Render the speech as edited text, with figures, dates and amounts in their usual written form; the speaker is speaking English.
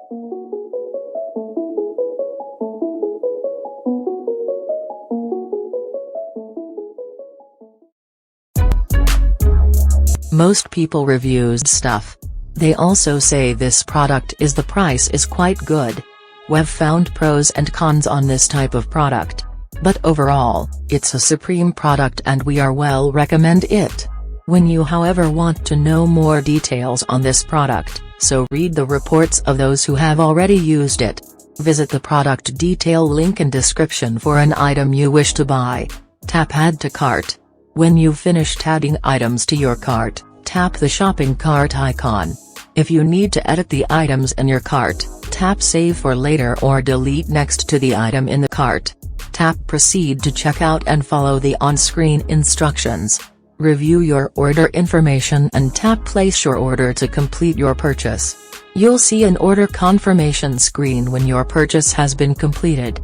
Most people reviews stuff. They also say this product is the price is quite good. We've found pros and cons on this type of product. But overall, it's a supreme product and we are well recommend it. When you however want to know more details on this product, so read the reports of those who have already used it. Visit the product detail link in description for an item you wish to buy. Tap Add to Cart. When you've finished adding items to your cart, tap the shopping cart icon. If you need to edit the items in your cart, tap Save for later or delete next to the item in the cart. Tap Proceed to checkout and follow the on-screen instructions. Review your order information and tap Place your order to complete your purchase. You'll see an order confirmation screen when your purchase has been completed.